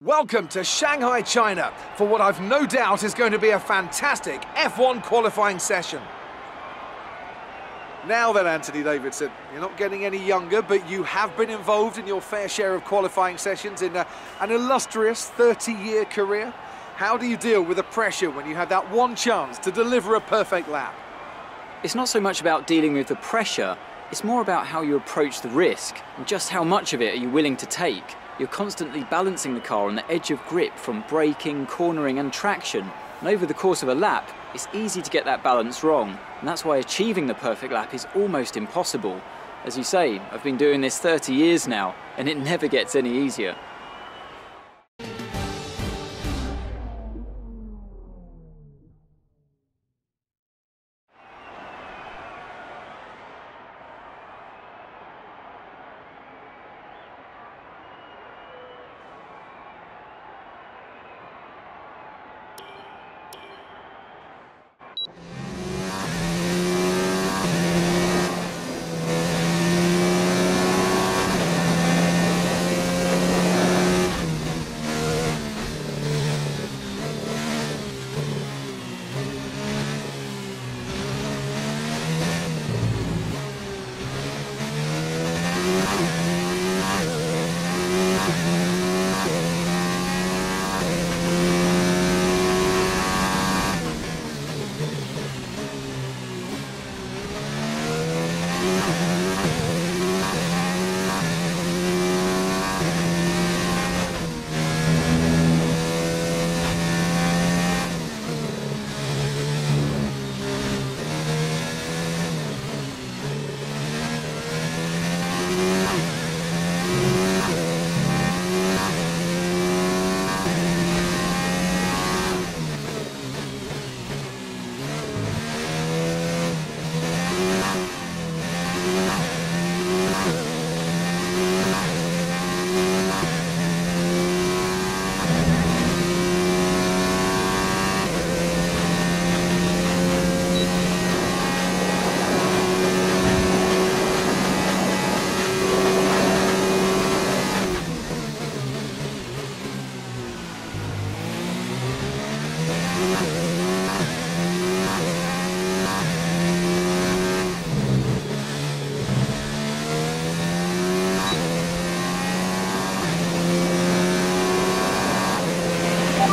Welcome to Shanghai, China, for what I've no doubt is going to be a fantastic F1 qualifying session. Now then, Anthony Davidson, you're not getting any younger, but you have been involved in your fair share of qualifying sessions in an illustrious 30-year career. How do you deal with the pressure when you have that one chance to deliver a perfect lap? It's not so much about dealing with the pressure, it's more about how you approach the risk and just how much of it are you willing to take. You're constantly balancing the car on the edge of grip from braking, cornering and traction. And over the course of a lap, it's easy to get that balance wrong. And that's why achieving the perfect lap is almost impossible. As you say, I've been doing this 30 years now, and it never gets any easier.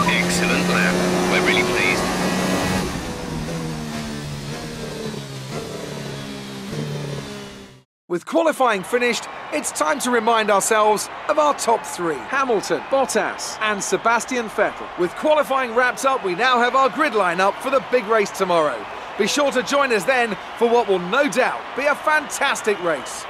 Excellent lap. We're really pleased. With qualifying finished, it's time to remind ourselves of our top three: Hamilton, Bottas and Sebastian Vettel. With qualifying wrapped up, we now have our grid lineup for the big race tomorrow. Be sure to join us then for what will no doubt be a fantastic race.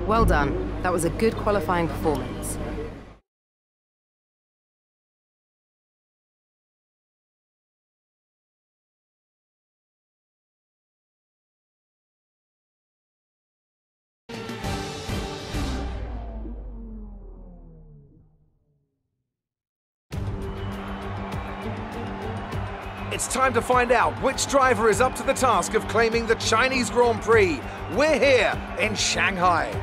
Well done. That was a good qualifying performance. It's time to find out which driver is up to the task of claiming the Chinese Grand Prix. We're here in Shanghai.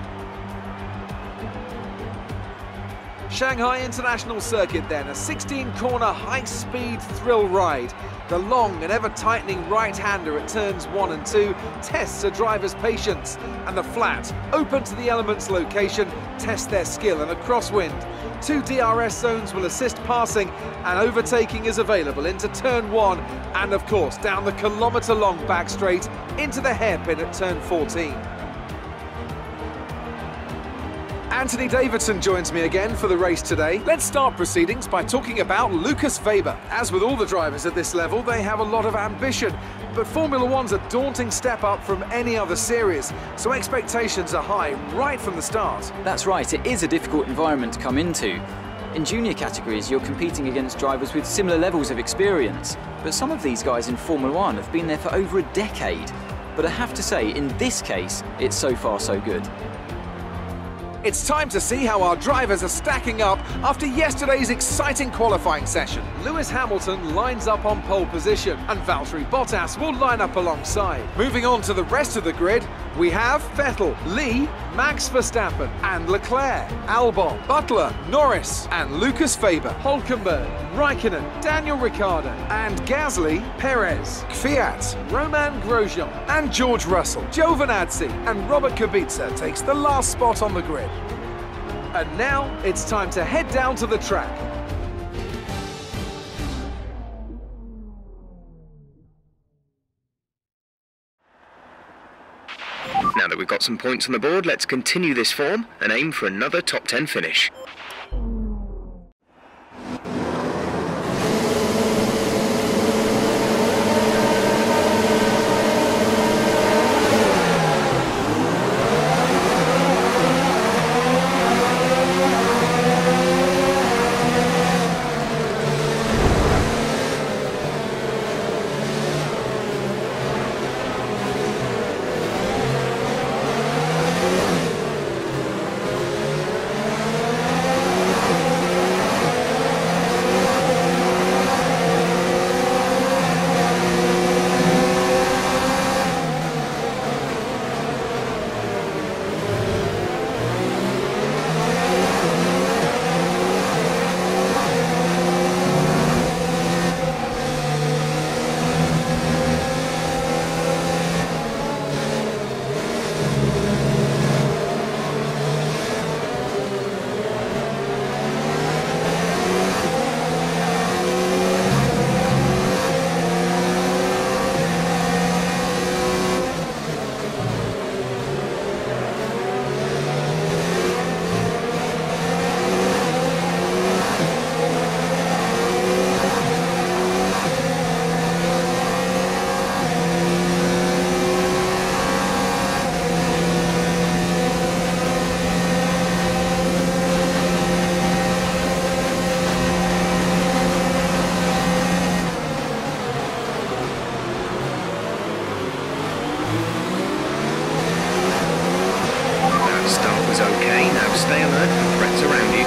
Shanghai International Circuit then, a 16-corner high-speed thrill ride. The long and ever-tightening right-hander at turns 1 and 2 tests a driver's patience, and the flat, open to the elements location, tests their skill in a crosswind. 2 DRS zones will assist passing, and overtaking is available into turn 1, and of course down the kilometre-long back straight into the hairpin at turn 14. Anthony Davidson joins me again for the race today. Let's start proceedings by talking about Lucas Weber. As with all the drivers at this level, they have a lot of ambition, but Formula One's a daunting step up from any other series, so expectations are high right from the start. That's right, it is a difficult environment to come into. In junior categories, you're competing against drivers with similar levels of experience, but some of these guys in Formula One have been there for over a decade. But I have to say, in this case, it's so far so good. It's time to see how our drivers are stacking up after yesterday's exciting qualifying session. Lewis Hamilton lines up on pole position and Valtteri Bottas will line up alongside. Moving on to the rest of the grid, we have Vettel, Lee, Max Verstappen and Leclerc, Albon, Butler, Norris and Lucas Weber, Hülkenberg, Raikkonen, Daniel Ricciardo and Gasly, Perez, Kvyat, Romain Grosjean and George Russell. Giovinazzi and Robert Kubica takes the last spot on the grid. And now it's time to head down to the track. Now that we've got some points on the board, let's continue this form and aim for another top 10 finish. Stay alert for threats around you.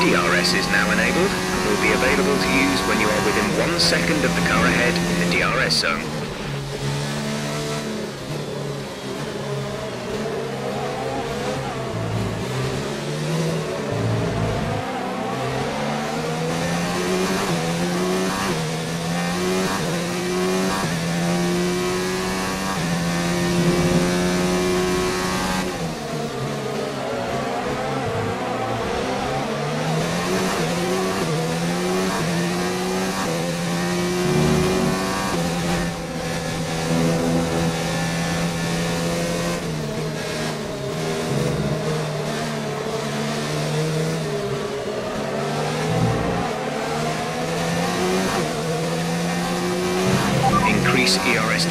DRS is now enabled and will be available to use when you are within 1 second of the car ahead in the DRS zone.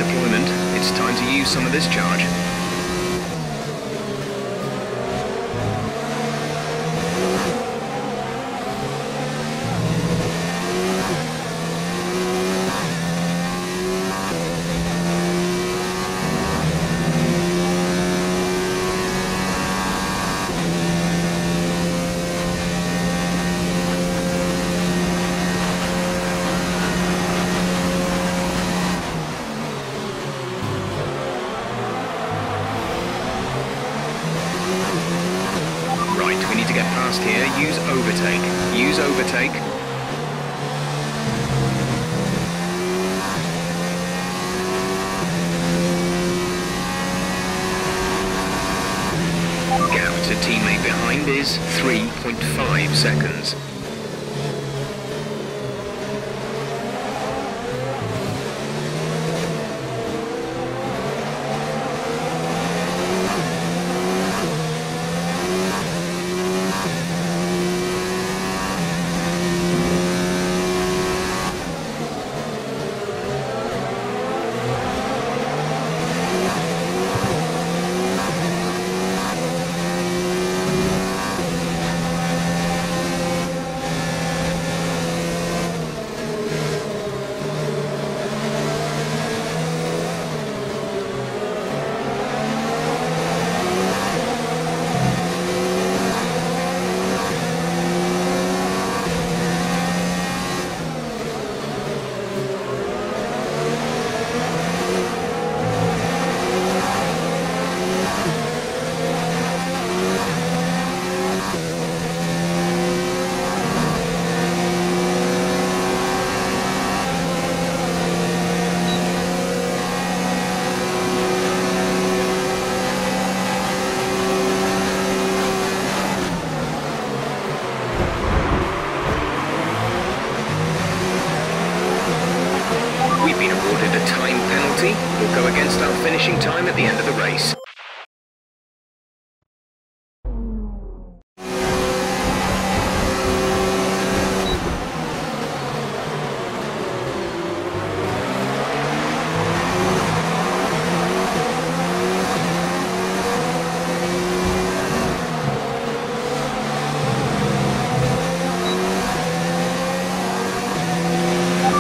deployment, it's time to use some of this charge. We need to get past here. Use overtake. Use overtake. Gap to teammate behind is 3.5 seconds. We've been awarded a time penalty. We'll go against our finishing time at the end of the race.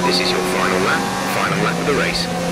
This is your final lap of the race.